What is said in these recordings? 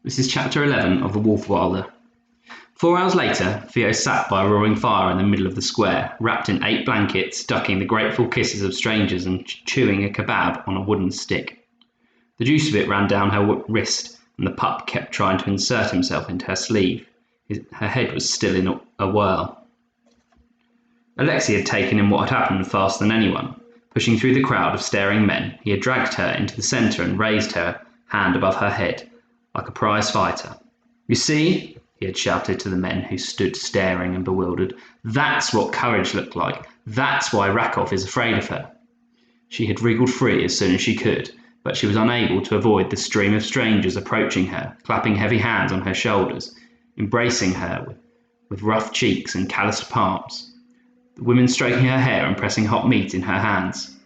This is chapter 11 of The Wolf Wilder. 4 hours later, Theo sat by a roaring fire in the middle of the square, wrapped in 8 blankets, ducking the grateful kisses of strangers and chewing a kebab on a wooden stick. The juice of it ran down her wrist, and the pup kept trying to insert himself into her sleeve. Her head was still in a whirl. Alexei had taken in what had happened faster than anyone. Pushing through the crowd of staring men, he had dragged her into the centre and raised her hand above her head, like a prize fighter. "You see?" he had shouted to the men who stood staring and bewildered. "That's what courage looked like. That's why Rakov is afraid of her." She had wriggled free as soon as she could, but she was unable to avoid the stream of strangers approaching her, clapping heavy hands on her shoulders, embracing her with rough cheeks and calloused palms. The women stroking her hair and pressing hot meat in her hands.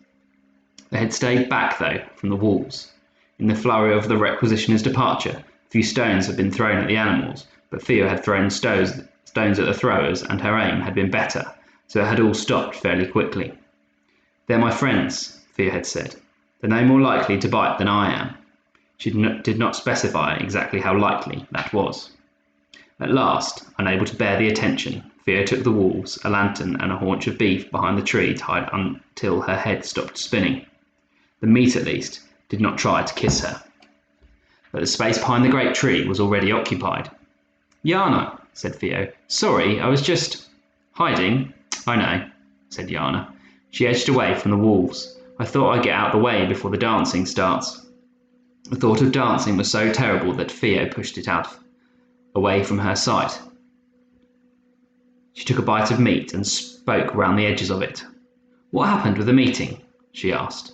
They had stayed back, though, from the wolves. In the flurry of the requisitioners' departure, a few stones had been thrown at the animals, but Theo had thrown stones at the throwers, and her aim had been better, so it had all stopped fairly quickly. "They're my friends," Theo had said. "They're no more likely to bite than I am." She did not specify exactly how likely that was. At last, unable to bear the attention, Theo took the wolves, a lantern, and a haunch of beef behind the tree tied until her head stopped spinning. The meat, at least, did not try to kiss her. But the space behind the great tree was already occupied. "Yana," said Theo. "Sorry, I was just hiding." "I know," said Yana. She edged away from the wolves. "I thought I'd get out of the way before the dancing starts." The thought of dancing was so terrible that Theo pushed it out, away from her sight. She took a bite of meat and spoke round the edges of it. "What happened with the meeting?" she asked.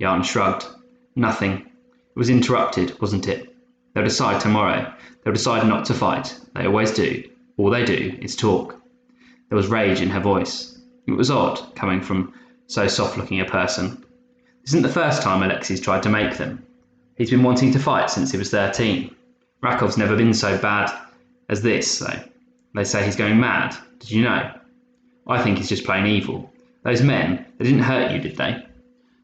Yana shrugged. "Nothing. It was interrupted, wasn't it? They'll decide tomorrow. They'll decide not to fight. They always do. All they do is talk." There was rage in her voice. It was odd, coming from so soft-looking a person. "This isn't the first time Alexei's tried to make them. He's been wanting to fight since he was 13. Rakov's never been so bad as this, though. They say he's going mad. Did you know? I think he's just plain evil. Those men, they didn't hurt you, did they?"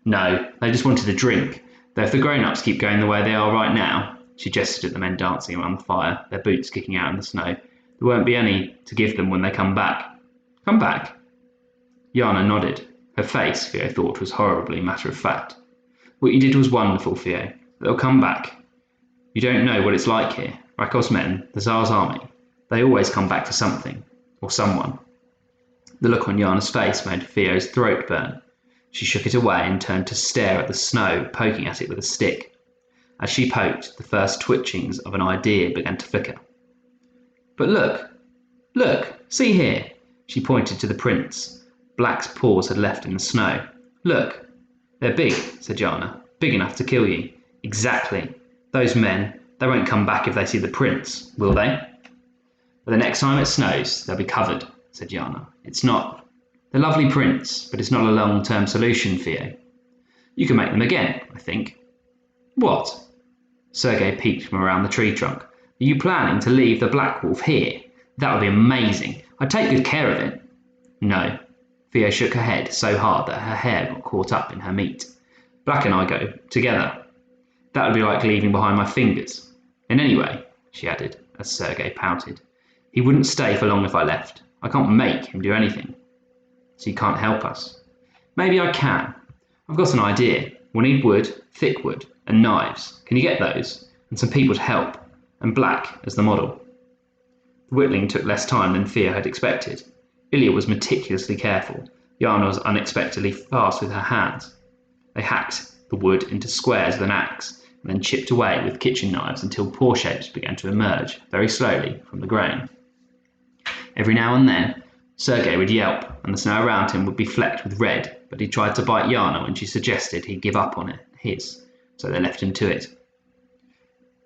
"No, they just wanted a drink. Though if the grown-ups keep going the way they are right now," she gestured at the men dancing around the fire, their boots kicking out in the snow, "there won't be any to give them when they come back." "Come back?" Yana nodded. Her face, Theo thought, was horribly matter-of-fact. "What you did was wonderful, Theo. They'll come back. You don't know what it's like here. Rakov's men, the Tsar's army, they always come back for something, or someone." The look on Yana's face made Theo's throat burn. She shook it away and turned to stare at the snow, poking at it with a stick. As she poked, the first twitchings of an idea began to flicker. "But look, see here." She pointed to the prints Black's paws had left in the snow. "Look." "They're big," said Yana. "Big enough to kill you." "Exactly. Those men, they won't come back if they see the prints, will they?" "But the next time it snows, they'll be covered," said Yana. They're lovely prints, but it's not a long-term solution, Theo. You can make them again, I think." "What?" Sergei peeked from around the tree trunk. "Are you planning to leave the Black Wolf here? That would be amazing. I'd take good care of it." "No." Theo shook her head so hard that her hair got caught up in her meat. "Black and I go together. That would be like leaving behind my fingers. And anyway," she added, as Sergei pouted, "he wouldn't stay for long if I left. I can't make him do anything." "So you can't help us?" "Maybe I can. I've got an idea. We'll need wood, thick wood, and knives. Can you get those? And some people to help. And Black as the model." The whittling took less time than Theo had expected. Ilya was meticulously careful. Yana was unexpectedly fast with her hands. They hacked the wood into squares with an axe, and then chipped away with kitchen knives until paw shapes began to emerge, very slowly, from the grain. Every now and then, Sergei would yelp, and the snow around him would be flecked with red, but he tried to bite Yana when she suggested he give up on his, so they left him to it.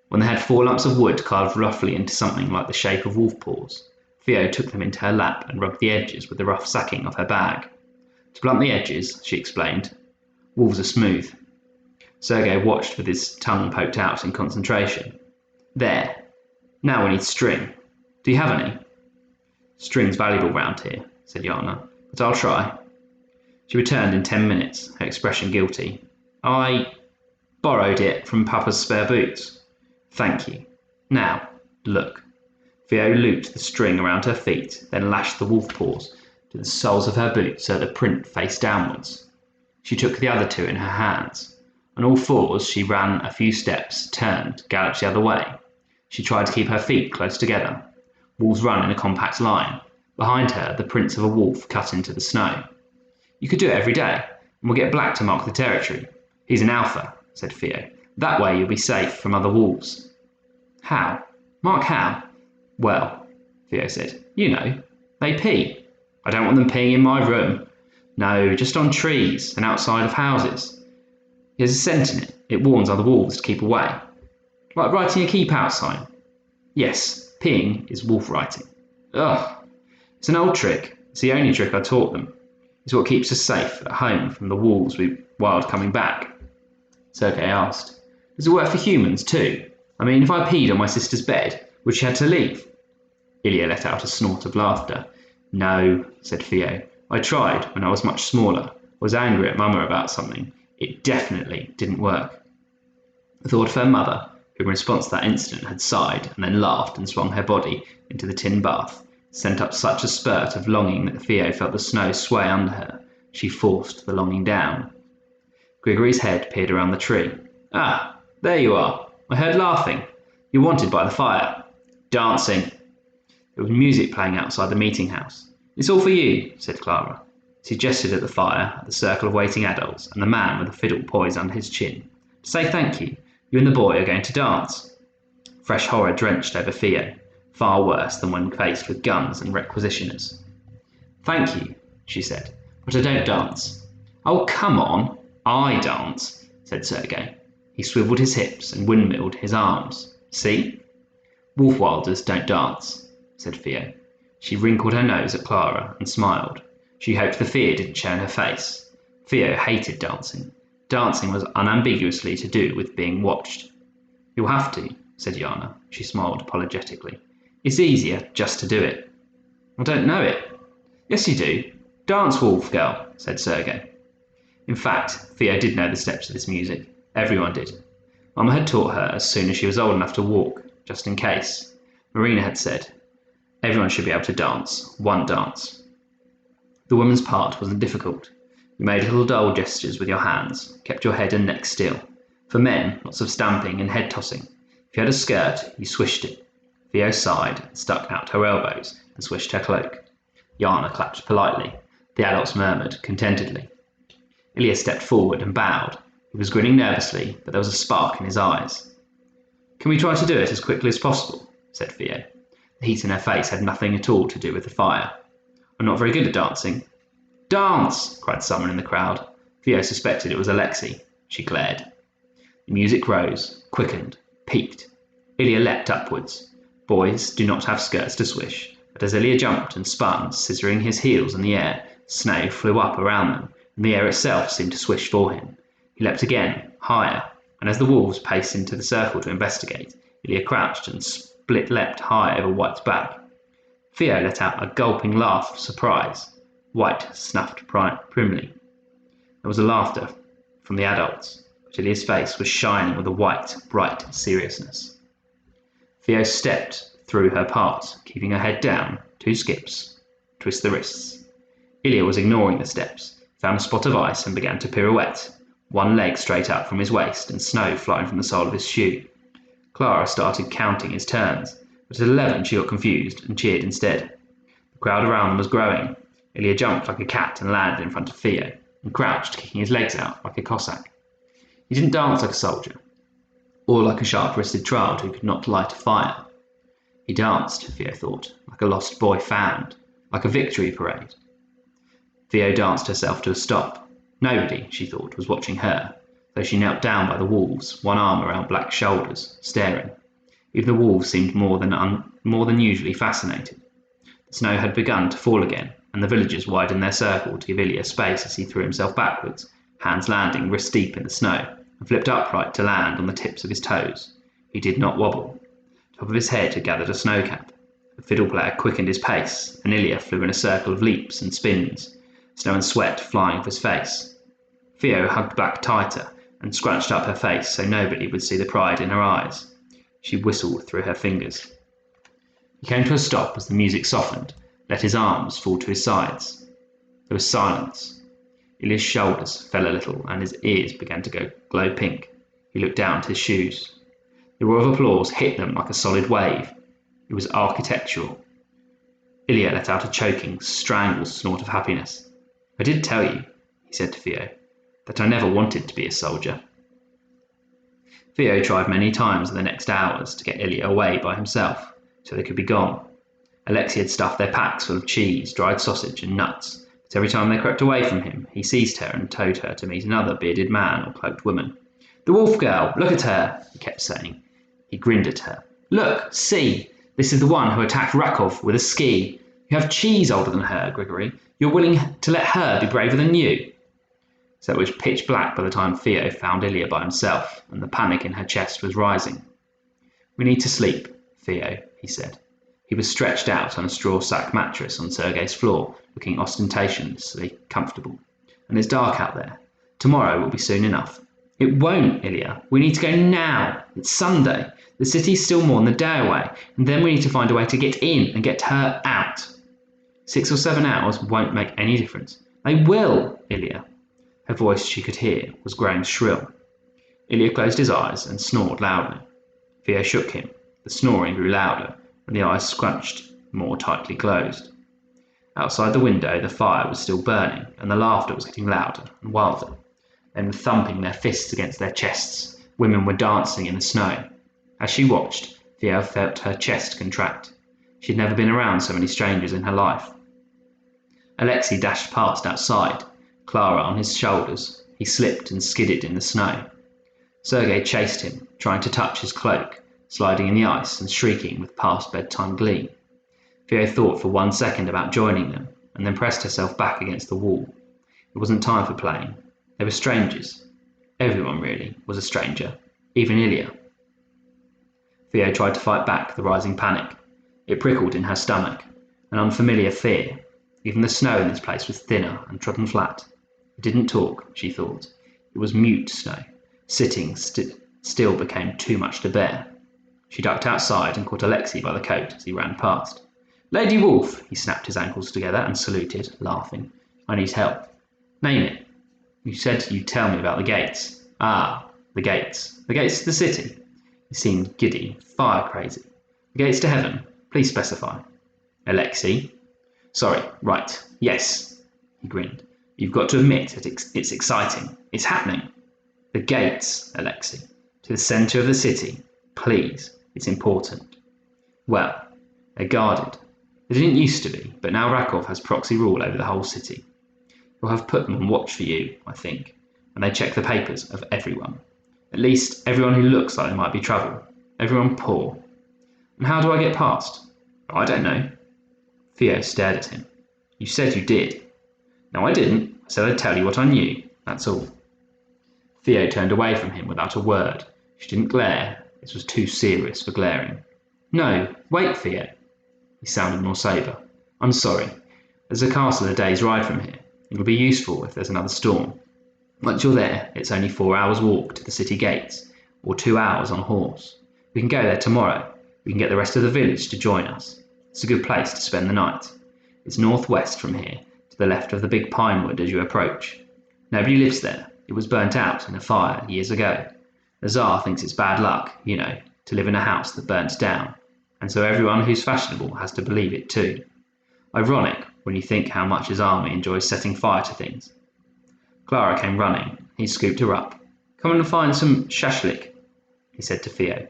When they had 4 lumps of wood carved roughly into something like the shape of wolf paws, Theo took them into her lap and rubbed the edges with the rough sacking of her bag. "To blunt the edges," she explained, "wolves are smooth." Sergei watched with his tongue poked out in concentration. "There. Now we need string. Do you have any?" "String's valuable round here," said Yana, "but I'll try." She returned in 10 minutes, her expression guilty. "I borrowed it from Papa's spare boots." Thank you. Now, look. Theo looped the string around her feet, then lashed the wolf paws to the soles of her boots so the print faced downwards. She took the other two in her hands. On all fours she ran a few steps, turned, galloped the other way. She tried to keep her feet close together. Wolves run in a compact line. Behind her, the prints of a wolf cut into the snow. You could do it every day, and we'll get Black to mark the territory. He's an alpha, said Theo. That way you'll be safe from other wolves. How? Mark how? Well, Theo said, you know, they pee. I don't want them peeing in my room. No, just on trees and outside of houses. There's a scent in it. It warns other wolves to keep away. Like writing a keep out sign. Yes, peeing is wolf writing. Ugh. It's an old trick. It's the only trick I taught them. It's what keeps us safe at home from the wolves we wild coming back. Sergei asked, does it work for humans too? I mean, if I peed on my sister's bed, would she have to leave? Ilya let out a snort of laughter. No, said Theo. I tried when I was much smaller. Was angry at Mama about something. It definitely didn't work. The thought of her mother, who in response to that incident had sighed and then laughed and swung her body into the tin bath, sent up such a spurt of longing that Theo felt the snow sway under her. She forced the longing down. Grigory's head peered around the tree. Ah, there you are. I heard laughing. You're wanted by the fire. Dancing. There was music playing outside the meeting house. It's all for you, said Clara. She gestured at the fire, at the circle of waiting adults, and the man with the fiddle poised under his chin. To say thank you, you and the boy are going to dance. Fresh horror drenched over Theo, far worse than when faced with guns and requisitioners. Thank you, she said, but I don't dance. Oh, come on, I dance, said Sergei. He swiveled his hips and windmilled his arms. See? Wolf-wilders don't dance, said Theo. She wrinkled her nose at Clara and smiled. She hoped the fear didn't show in her face. Theo hated dancing. Dancing was unambiguously to do with being watched. You'll have to, said Yana. She smiled apologetically. It's easier just to do it. I don't know it. Yes, you do. Dance, wolf girl, said Sergei. In fact, Theo did know the steps of this music. Everyone did. Mama had taught her as soon as she was old enough to walk, just in case. Marina had said, everyone should be able to dance, one dance. The woman's part wasn't difficult. You made little dull gestures with your hands, kept your head and neck still. For men, lots of stamping and head tossing. If you had a skirt, you swished it. Theo sighed and stuck out her elbows and swished her cloak. Yana clapped politely. The adults murmured contentedly. Ilya stepped forward and bowed. He was grinning nervously, but there was a spark in his eyes. Can we try to do it as quickly as possible? Said Theo. The heat in her face had nothing at all to do with the fire. I'm not very good at dancing. Dance! Cried someone in the crowd. Theo suspected it was Alexei. She glared. The music rose, quickened, peaked. Ilya leapt upwards. Boys do not have skirts to swish, but as Ilya jumped and spun, scissoring his heels in the air, snow flew up around them, and the air itself seemed to swish for him. He leapt again, higher, and as the wolves paced into the circle to investigate, Ilya crouched and split-leapt high over White's back. Theo let out a gulping laugh of surprise. White snuffed primly. There was a laughter from the adults, but Ilya's face was shining with a white, bright seriousness. Theo stepped through her part, keeping her head down, 2 skips, twist the wrists. Ilya was ignoring the steps, found a spot of ice and began to pirouette, one leg straight up from his waist and snow flying from the sole of his shoe. Clara started counting his turns, but at 11 she got confused and cheered instead. The crowd around them was growing. Ilya jumped like a cat and landed in front of Theo, and crouched, kicking his legs out like a Cossack. He didn't dance like a soldier, or like a sharp-wristed child who could not light a fire. He danced, Theo thought, like a lost boy found, like a victory parade. Theo danced herself to a stop. Nobody, she thought, was watching her, though she knelt down by the wolves, one arm around Black's shoulders, staring. Even the wolves seemed more than usually fascinated. The snow had begun to fall again, and the villagers widened their circle to give Ilya space as he threw himself backwards, hands landing wrist-deep in the snow, and flipped upright to land on the tips of his toes. He did not wobble. Top of his head had gathered a snowcap. The fiddle player quickened his pace, and Ilya flew in a circle of leaps and spins, snow and sweat flying off his face. Theo hugged Black tighter and scrunched up her face so nobody would see the pride in her eyes. She whistled through her fingers. He came to a stop as the music softened, let his arms fall to his sides. There was silence. Ilya's shoulders fell a little and his ears began to glow pink. He looked down at his shoes. The roar of applause hit them like a solid wave. It was architectural. Ilya let out a choking, strangled snort of happiness. "I did tell you," he said to Theo, "that I never wanted to be a soldier." Theo tried many times in the next hours to get Ilya away by himself, so they could be gone. Alexei had stuffed their packs full of cheese, dried sausage and nuts, but every time they crept away from him, he seized her and towed her to meet another bearded man or cloaked woman. "The wolf girl, look at her," he kept saying. He grinned at her. "Look, see, this is the one who attacked Rakov with a ski. You have cheese older than her, Grigory. You're willing to let her be braver than you." So it was pitch black by the time Theo found Ilya by himself, and the panic in her chest was rising. "We need to sleep, Theo," he said. He was stretched out on a straw sack mattress on Sergei's floor, looking ostentatiously comfortable. "And it's dark out there. Tomorrow will be soon enough." "It won't, Ilya. We need to go now. It's Sunday. The city's still more than a day away, and then we need to find a way to get in and get her out." 6 or 7 hours won't make any difference." "They will, Ilya." Her voice, she could hear, was growing shrill. Ilya closed his eyes and snored loudly. Theo shook him. The snoring grew louder, and the eyes scrunched, more tightly closed. Outside the window, the fire was still burning, and the laughter was getting louder and wilder. Men were thumping their fists against their chests. Women were dancing in the snow. As she watched, Theo felt her chest contract. She had never been around so many strangers in her life. Alexei dashed past outside, Clara on his shoulders. He slipped and skidded in the snow. Sergei chased him, trying to touch his cloak, sliding in the ice and shrieking with past bedtime glee. Theo thought for 1 second about joining them, and then pressed herself back against the wall. It wasn't time for playing. They were strangers. Everyone, really, was a stranger, even Ilya. Theo tried to fight back the rising panic. It prickled in her stomach, an unfamiliar fear. Even the snow in this place was thinner and trodden flat. It didn't talk, she thought. It was mute snow. Sitting still became too much to bear. She ducked outside and caught Alexei by the coat as he ran past. "Lady Wolf," he snapped his ankles together and saluted, laughing. "I need help." "Name it." "You said you'd tell me about the gates." "Ah, the gates. The gates to the city." He seemed giddy, fire crazy. "The gates to heaven. Please specify." "Alexei." "Sorry, right. Yes." He grinned. "You've got to admit that it's exciting. It's happening." "The gates, Alexei. To the centre of the city. Please. It's important." "Well, they're guarded. They didn't used to be, but now Rakov has proxy rule over the whole city. He'll have put them on watch for you, I think, and they check the papers of everyone. At least everyone who looks like they might be trouble. Everyone poor. And how do I get past?" "I don't know." Theo stared at him. "You said you did." "No, I didn't. I said I'd tell you what I knew. That's all." Theo turned away from him without a word. She didn't glare. This was too serious for glaring. "No, wait, Theo." He sounded more sober. "I'm sorry. There's a castle a day's ride from here. It'll be useful if there's another storm. Once you're there, it's only 4 hours' walk to the city gates, or 2 hours on horse. We can go there tomorrow. We can get the rest of the village to join us. It's a good place to spend the night. It's northwest from here, to the left of the big pine wood as you approach. Nobody lives there. It was burnt out in a fire years ago. The Tsar thinks it's bad luck, you know, to live in a house that burnt down, and so everyone who's fashionable has to believe it too. Ironic when you think how much his army enjoys setting fire to things." Clara came running. He scooped her up. "Come and find some shashlik," he said to Theo,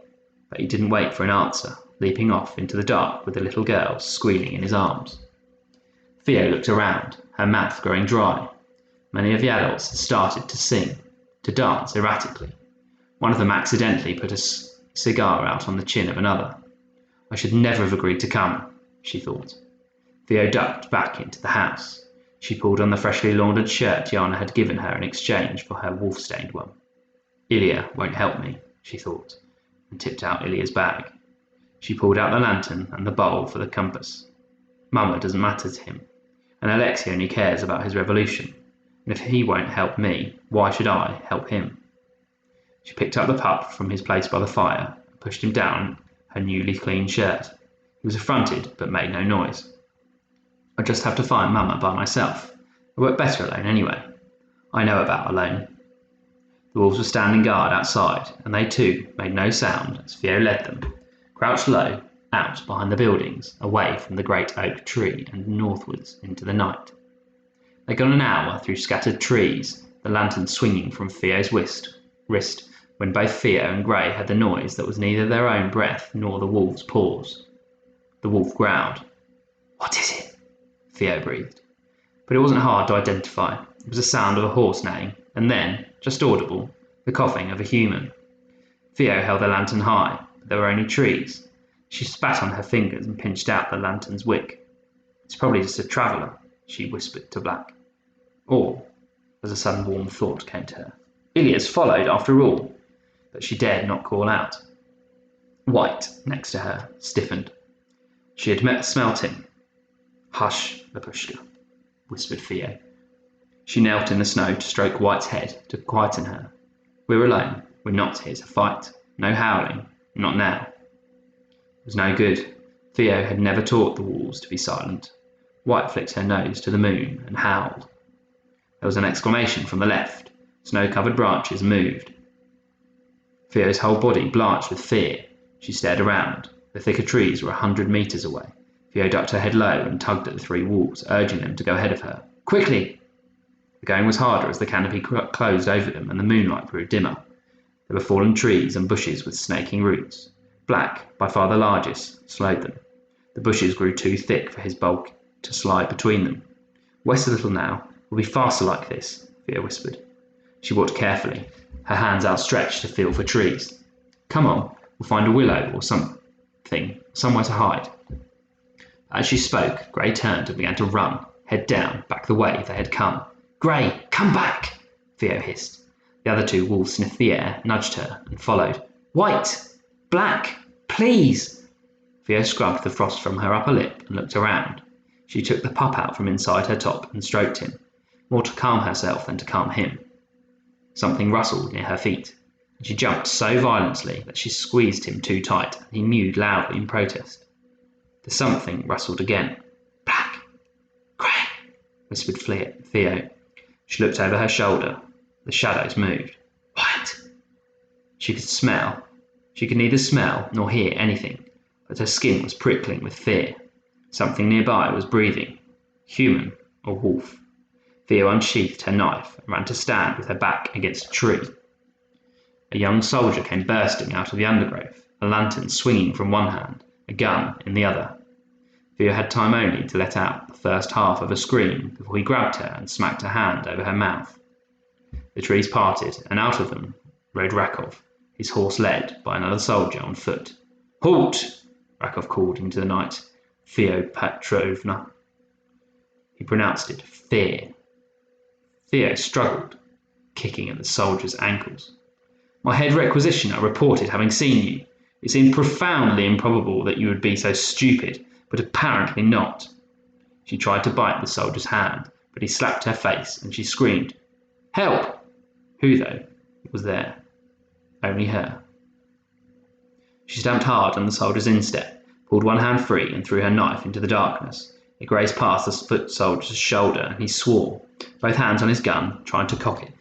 but he didn't wait for an answer, leaping off into the dark with the little girl squealing in his arms. Theo looked around, her mouth growing dry. Many of the adults had started to sing, to dance erratically. One of them accidentally put a cigar out on the chin of another. "I should never have agreed to come," she thought. Theo ducked back into the house. She pulled on the freshly laundered shirt Yana had given her in exchange for her wolf-stained one. "Ilya won't help me," she thought, and tipped out Ilya's bag. She pulled out the lantern and the bowl for the compass. Mama doesn't matter to him, and Alexei only cares about his revolution. And if he won't help me, why should I help him? She picked up the pup from his place by the fire and and pushed him down her newly cleaned shirt. He was affronted, but made no noise. "I just have to find Mama by myself. I work better alone anyway. I know about alone." The wolves were standing guard outside, and they too made no sound as Theo led them, crouched low, out behind the buildings, away from the great oak tree and northwards into the night. They got an hour through scattered trees, the lantern swinging from Theo's wrist, when both Theo and Grey had the noise that was neither their own breath nor the wolf's paws. The wolf growled. "What is it?" Theo breathed. But it wasn't hard to identify. It was the sound of a horse neighing, and then, just audible, the coughing of a human. Theo held the lantern high, but there were only trees. She spat on her fingers and pinched out the lantern's wick. "It's probably just a traveller," she whispered to Black. Or, as a sudden warm thought came to her, Ilias followed after all, but she dared not call out. White, next to her, stiffened. She had smelt him. "Hush, Lapushka," whispered Theo. She knelt in the snow to stroke White's head to quieten her. "We're alone. We're not here to fight. No howling. Not now." It was no good. Theo had never taught the wolves to be silent. White flicked her nose to the moon and howled. There was an exclamation from the left. Snow-covered branches moved. Theo's whole body blanched with fear. She stared around. The thicker trees were 100 meters away. Theo ducked her head low and tugged at the three wolves, urging them to go ahead of her. "Quickly!" The going was harder as the canopy closed over them and the moonlight grew dimmer. There were fallen trees and bushes with snaking roots. Black, by far the largest, slowed them. The bushes grew too thick for his bulk to slide between them. "West a little now. We'll be faster like this," Theo whispered. She walked carefully, her hands outstretched to feel for trees. "Come on, we'll find a willow or something, somewhere to hide." As she spoke, Grey turned and began to run, head down, back the way they had come. "Grey, come back!" Theo hissed. The other two wolves sniffed the air, nudged her, and followed. "White! Black! Please!" Theo scrubbed the frost from her upper lip and looked around. She took the pup out from inside her top and stroked him, more to calm herself than to calm him. Something rustled near her feet, and she jumped so violently that she squeezed him too tight, and he mewed loudly in protest. The something rustled again. "Black! Grey!" whispered Theo. She looked over her shoulder. The shadows moved. "White!" She could smell. She could neither smell nor hear anything, but her skin was prickling with fear. Something nearby was breathing. Human or wolf. Theo unsheathed her knife and ran to stand with her back against a tree. A young soldier came bursting out of the undergrowth, a lantern swinging from one hand, a gun in the other. Theo had time only to let out the first half of a scream before he grabbed her and smacked a hand over her mouth. The trees parted, and out of them rode Rakov, his horse led by another soldier on foot. "Halt!" Rakov called into the night. "Theo Petrovna." He pronounced it fear. Theo struggled, kicking at the soldier's ankles. "My head requisitioner reported having seen you. It seemed profoundly improbable that you would be so stupid, but apparently not." She tried to bite the soldier's hand, but he slapped her face and she screamed. "Help!" Who, though, was there? Only her. She stamped hard on the soldier's instep, pulled one hand free and threw her knife into the darkness. It grazed past the foot soldier's shoulder and he swore, both hands on his gun, trying to cock it.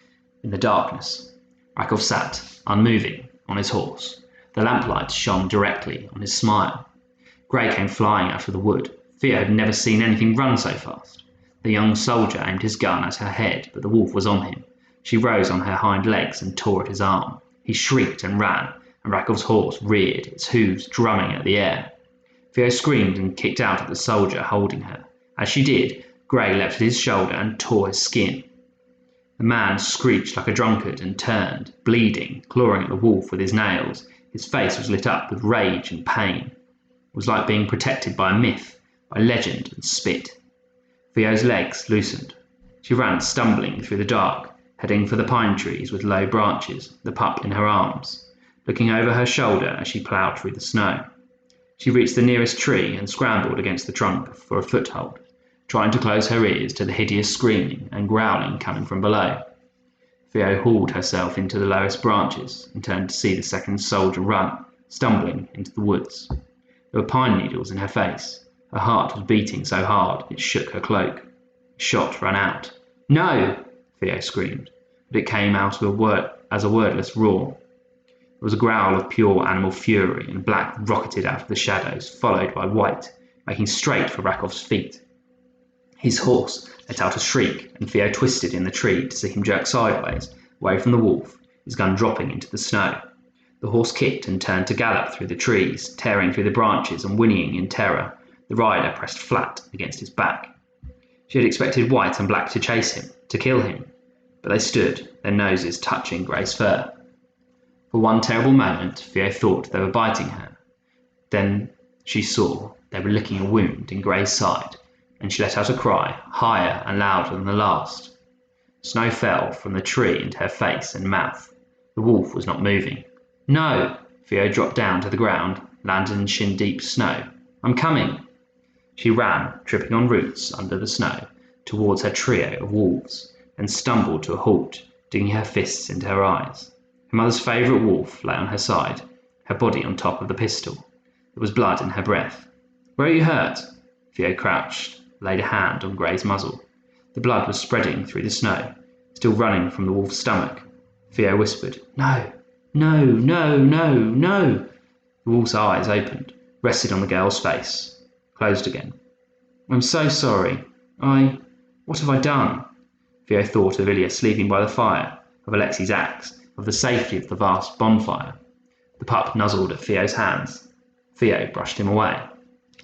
In the darkness, Rakov sat, unmoving, on his horse. The lamplight shone directly on his smile. Grey came flying out of the wood. Theo had never seen anything run so fast. The young soldier aimed his gun at her head, but the wolf was on him. She rose on her hind legs and tore at his arm. He shrieked and ran, and Rakov's horse reared, its hooves drumming at the air. Theo screamed and kicked out at the soldier holding her. As she did, Grey leapt at his shoulder and tore his skin. The man screeched like a drunkard and turned, bleeding, clawing at the wolf with his nails. His face was lit up with rage and pain. It was like being protected by a myth, by legend and spit. Theo's legs loosened. She ran stumbling through the dark, heading for the pine trees with low branches, the pup in her arms, looking over her shoulder as she ploughed through the snow. She reached the nearest tree and scrambled against the trunk for a foothold, trying to close her ears to the hideous screaming and growling coming from below. Theo hauled herself into the lowest branches and turned to see the second soldier run, stumbling into the woods. There were pine needles in her face. Her heart was beating so hard it shook her cloak. The shot ran out. "No!" Theo screamed, but it came out as a wordless roar. It was a growl of pure animal fury, and Black rocketed out of the shadows, followed by White, making straight for Rakov's feet. His horse let out a shriek, and Theo twisted in the tree to see him jerk sideways, away from the wolf, his gun dropping into the snow. The horse kicked and turned to gallop through the trees, tearing through the branches and whinnying in terror. The rider pressed flat against his back. She had expected White and Black to chase him, to kill him, but they stood, their noses touching Grey's fur. For one terrible moment, Theo thought they were biting her. Then she saw they were licking a wound in Grey's side, and she let out a cry, higher and louder than the last. Snow fell from the tree into her face and mouth. The wolf was not moving. "No!" Theo dropped down to the ground, landed in shin-deep snow. "I'm coming!" She ran, tripping on roots under the snow, towards her trio of wolves, and stumbled to a halt, digging her fists into her eyes. Her mother's favourite wolf lay on her side, her body on top of the pistol. There was blood in her breath. "Where are you hurt?" Theo crouched, laid a hand on Grey's muzzle. The blood was spreading through the snow, still running from the wolf's stomach. Theo whispered, "No, no, no, no, no." The wolf's eyes opened, rested on the girl's face, closed again. "I'm so sorry. What have I done?" Theo thought of Ilya sleeping by the fire, of Alexei's axe, of the safety of the vast bonfire. The pup nuzzled at Theo's hands. Theo brushed him away.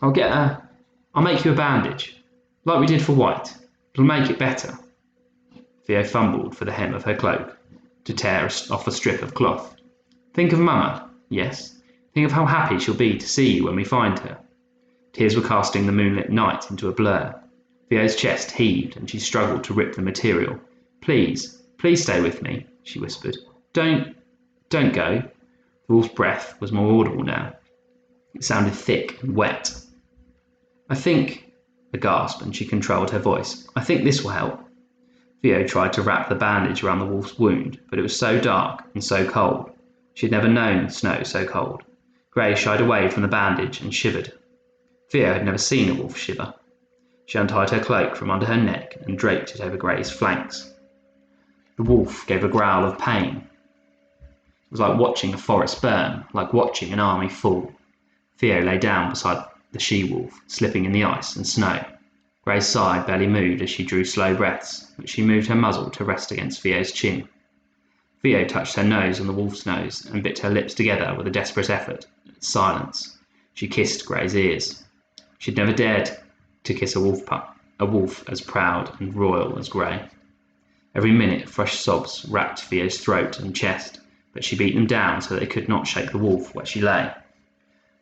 I'll make you a bandage, like we did for White. It'll make it better." Theo fumbled for the hem of her cloak, to tear off a strip of cloth. "Think of Mama, yes? Think of how happy she'll be to see you when we find her." Tears were casting the moonlit night into a blur. Theo's chest heaved and she struggled to rip the material. Please stay with me," she whispered. Don't go." The wolf's breath was more audible now. It sounded thick and wet. "I think," a gasp, and she controlled her voice, "I think this will help." Theo tried to wrap the bandage around the wolf's wound, but it was so dark and so cold. She had never known snow so cold. Grey shied away from the bandage and shivered. Theo had never seen a wolf shiver. She untied her cloak from under her neck and draped it over Grey's flanks. The wolf gave a growl of pain. It was like watching a forest burn, like watching an army fall. Theo lay down beside the she-wolf, slipping in the ice and snow. Grey's side barely moved as she drew slow breaths, but she moved her muzzle to rest against Theo's chin. Theo touched her nose on the wolf's nose and bit her lips together with a desperate effort at silence. She kissed Grey's ears. She'd never dared to kiss a wolf as proud and royal as Grey. Every minute fresh sobs wrapped Theo's throat and chest, but she beat them down so they could not shake the wolf where she lay.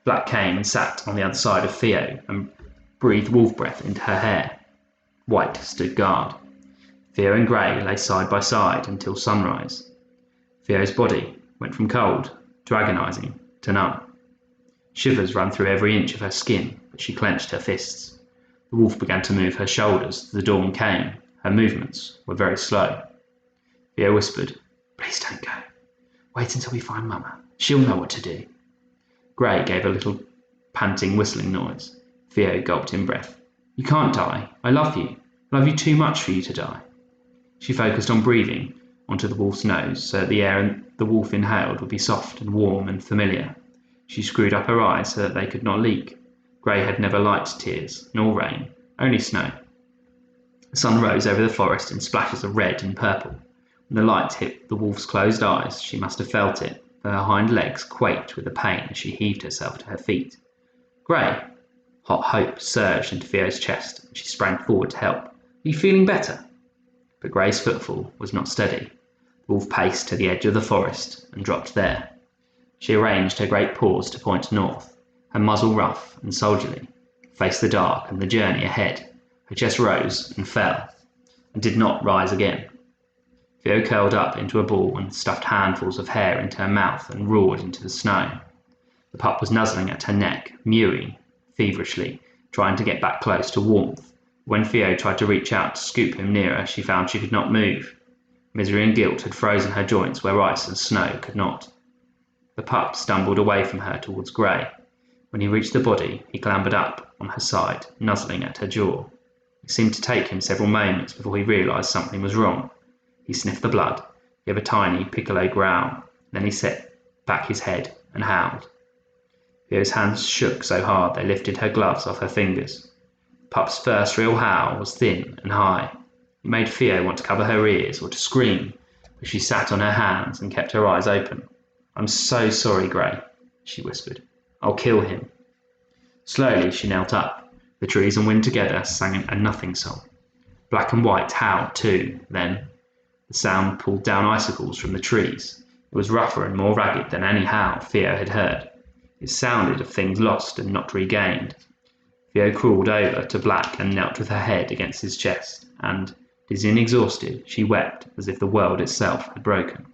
Black came and sat on the other side of Theo and breathed wolf breath into her hair. White stood guard. Theo and Grey lay side by side until sunrise. Theo's body went from cold to agonizing to numb. Shivers ran through every inch of her skin, but she clenched her fists. The wolf began to move her shoulders as the dawn came. Her movements were very slow. Theo whispered, "Please don't go. Wait until we find Mama. She'll know what to do." Grey gave a little panting whistling noise. Theo gulped in breath. "You can't die. I love you. I love you too much for you to die." She focused on breathing onto the wolf's nose so that the air the wolf inhaled would be soft and warm and familiar. She screwed up her eyes so that they could not leak. Grey had never liked tears, nor rain, only snow. The sun rose over the forest in splashes of red and purple. When the light hit the wolf's closed eyes, she must have felt it, for her hind legs quaked with the pain as she heaved herself to her feet. "Grey!" Hot hope surged into Theo's chest, and she sprang forward to help. "Are you feeling better?" But Grey's footfall was not steady. The wolf paced to the edge of the forest and dropped there. She arranged her great paws to point north, her muzzle rough and soldierly, faced the dark and the journey ahead. Her chest rose and fell, and did not rise again. Theo curled up into a ball and stuffed handfuls of hair into her mouth and roared into the snow. The pup was nuzzling at her neck, mewing feverishly, trying to get back close to warmth. When Theo tried to reach out to scoop him nearer, she found she could not move. Misery and guilt had frozen her joints where ice and snow could not. The pup stumbled away from her towards Grey. When he reached the body, he clambered up on her side, nuzzling at her jaw. It seemed to take him several moments before he realized something was wrong. He sniffed the blood, gave a tiny piccolo growl, then he set back his head and howled. Theo's hands shook so hard they lifted her gloves off her fingers. The pup's first real howl was thin and high. It made Theo want to cover her ears or to scream, but she sat on her hands and kept her eyes open. "I'm so sorry, Grey," she whispered. "I'll kill him." Slowly she knelt up. The trees and wind together sang a nothing song. Black and White howled too, then. The sound pulled down icicles from the trees. It was rougher and more ragged than any howl Theo had heard. It sounded of things lost and not regained. Theo crawled over to Black and knelt with her head against his chest, and, dizzy and exhausted, she wept as if the world itself had broken.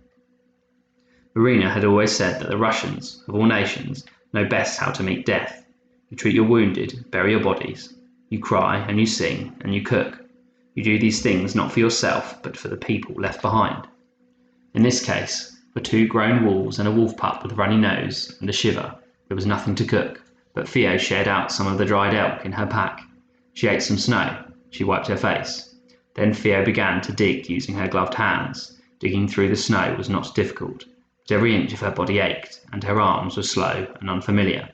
Marina had always said that the Russians, of all nations, know best how to meet death. You treat your wounded, bury your bodies. You cry and you sing and you cook. You do these things not for yourself, but for the people left behind. In this case, for 2 grown wolves and a wolf pup with a runny nose and a shiver, there was nothing to cook, but Theo shared out some of the dried elk in her pack. She ate some snow. She wiped her face. Then Theo began to dig using her gloved hands. Digging through the snow was not difficult, but every inch of her body ached, and her arms were slow and unfamiliar.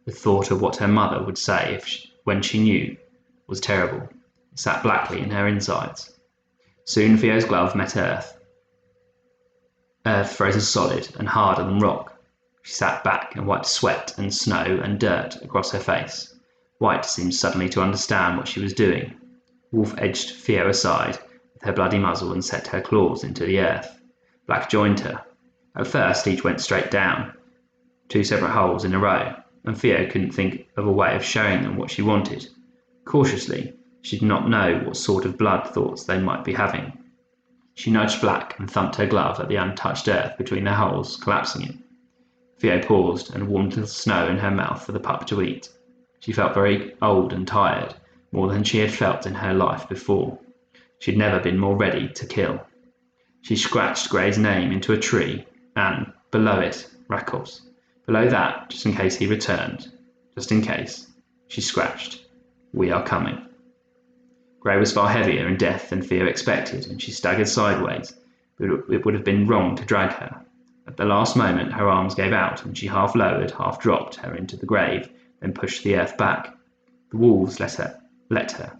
The thought of what her mother would say when she knew was terrible. It sat blackly in her insides. Soon Theo's glove met earth frozen solid and harder than rock. She sat back and wiped sweat and snow and dirt across her face. White seemed suddenly to understand what she was doing. Wolf edged Theo aside with her bloody muzzle and set her claws into the earth. Black joined her. At first each went straight down, 2 separate holes in a row, and Theo couldn't think of a way of showing them what she wanted. Cautiously, she did not know what sort of blood thoughts they might be having. She nudged Black and thumped her glove at the untouched earth between their holes, collapsing it. Theo paused and warmed the snow in her mouth for the pup to eat. She felt very old and tired, more than she had felt in her life before. She had never been more ready to kill. She scratched Grey's name into a tree, and, below it, Rakov's. Below that, just in case he returned. Just in case, she scratched, "We are coming." Grey was far heavier in death than Theo expected, and she staggered sideways, but it would have been wrong to drag her. At the last moment her arms gave out, and she half lowered, half dropped her into the grave, then pushed the earth back. The wolves let her.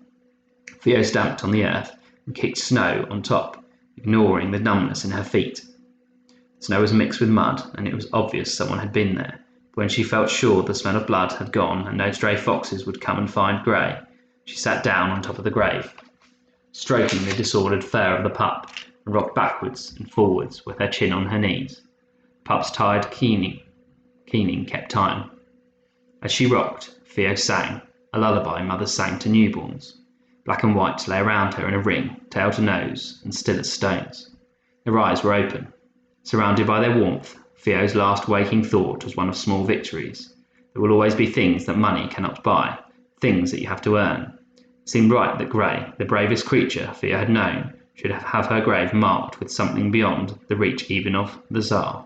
Theo stamped on the earth and kicked snow on top, ignoring the numbness in her feet. The snow was mixed with mud, and it was obvious someone had been there. But when she felt sure the smell of blood had gone and no stray foxes would come and find Grey, she sat down on top of the grave, stroking the disordered fur of the pup, and rocked backwards and forwards with her chin on her knees. The pup's tired keening kept time. As she rocked, Theo sang, a lullaby mothers sang to newborns. Black and White lay around her in a ring, tail to nose, and still as stones. Their eyes were open. Surrounded by their warmth, Theo's last waking thought was one of small victories. There will always be things that money cannot buy, things that you have to earn. It seemed right that Grey, the bravest creature Theo had known, should have her grave marked with something beyond the reach even of the Tsar,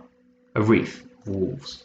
a wreath of wolves.